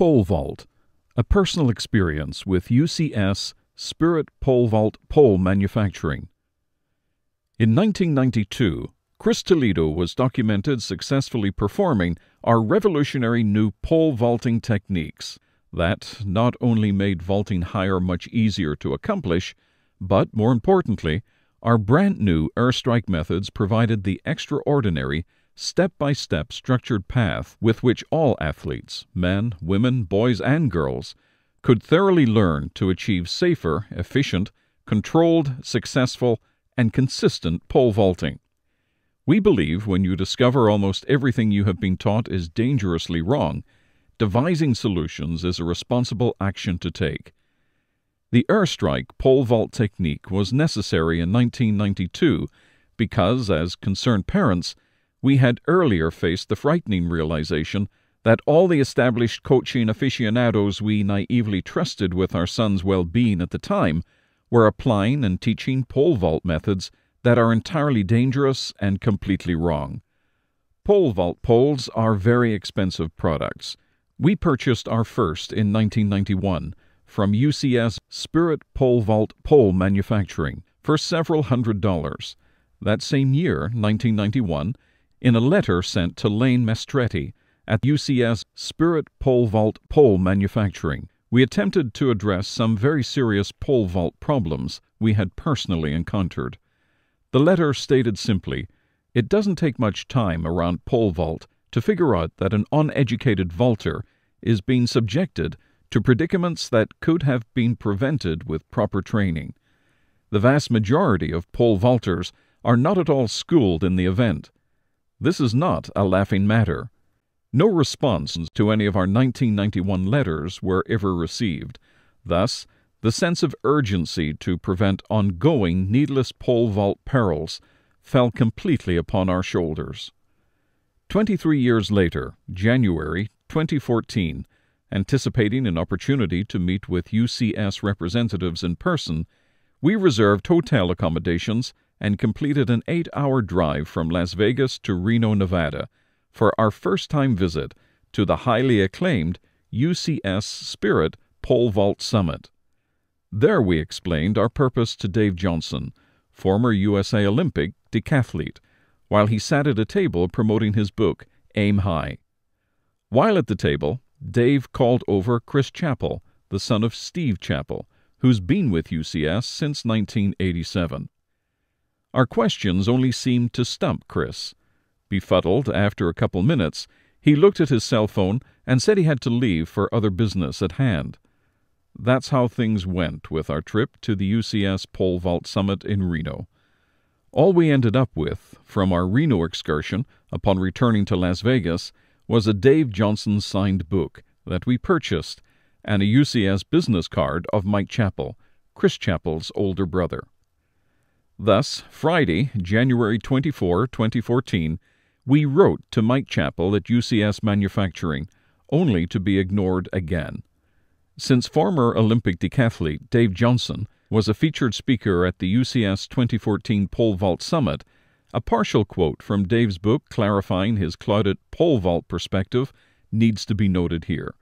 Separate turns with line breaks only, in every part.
Pole vault, a personal experience with UCS Spirit Pole Vault pole manufacturing. In 1992, Chris Toledo was documented successfully performing our revolutionary new pole vaulting techniques that not only made vaulting higher much easier to accomplish, but, more importantly, our brand-new airstrike methods provided the extraordinary, step-by-step structured path with which all athletes, men, women, boys, and girls, could thoroughly learn to achieve safer, efficient, controlled, successful, and consistent pole vaulting. We believe when you discover almost everything you have been taught is dangerously wrong, devising solutions is a responsible action to take. The airstrike pole vault technique was necessary in 1992 because, as concerned parents, we had earlier faced the frightening realization that all the established coaching aficionados we naively trusted with our son's well-being at the time were applying and teaching pole vault methods that are entirely dangerous and completely wrong. Pole vault poles are very expensive products. We purchased our first in 1991 from UCS Spirit Pole Vault pole manufacturing for several $100s. That same year, 1991, in a letter sent to Lane Mestretti at UCS Spirit Pole Vault pole manufacturing, we attempted to address some very serious pole vault problems we had personally encountered. The letter stated simply, "It doesn't take much time around pole vault to figure out that an uneducated vaulter is being subjected to predicaments that could have been prevented with proper training. The vast majority of pole vaulters are not at all schooled in the event. This is not a laughing matter." No response to any of our 1991 letters were ever received. Thus, the sense of urgency to prevent ongoing needless pole vault perils fell completely upon our shoulders. 23 years later, January 2014, anticipating an opportunity to meet with UCS representatives in person, we reserved hotel accommodations and completed an 8-hour drive from Las Vegas to Reno, Nevada, for our first-time visit to the highly acclaimed UCS Spirit Pole Vault Summit. There we explained our purpose to Dave Johnson, former USA Olympic decathlete, while he sat at a table promoting his book, Aim High. While at the table, Dave called over Chris Chappell, the son of Steve Chappell, who's been with UCS since 1987. Our questions only seemed to stump Chris. Befuddled after a couple minutes, he looked at his cell phone and said he had to leave for other business at hand. That's how things went with our trip to the UCS Pole Vault Summit in Reno. All we ended up with from our Reno excursion upon returning to Las Vegas was a Dave Johnson signed book that we purchased and a UCS business card of Mike Chappell, Chris Chappell's older brother. Thus, Friday, January 24, 2014, we wrote to Mike Chappell at UCS Manufacturing, only to be ignored again. Since former Olympic decathlete Dave Johnson was a featured speaker at the UCS 2014 Pole Vault Summit, a partial quote from Dave's book clarifying his clouded pole vault perspective needs to be noted here.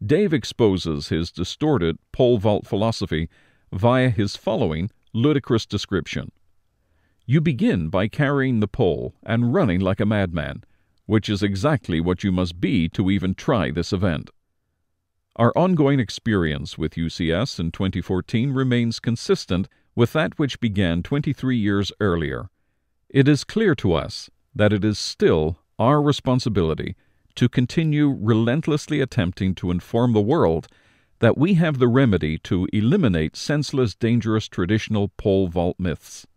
Dave exposes his distorted pole vault philosophy via his following ludicrous description. You begin by carrying the pole and running like a madman, which is exactly what you must be to even try this event. Our ongoing experience with UCS in 2014 remains consistent with that which began 23 years earlier. It is clear to us that it is still our responsibility to continue relentlessly attempting to inform the world that we have the remedy to eliminate senseless, dangerous traditional pole vault myths.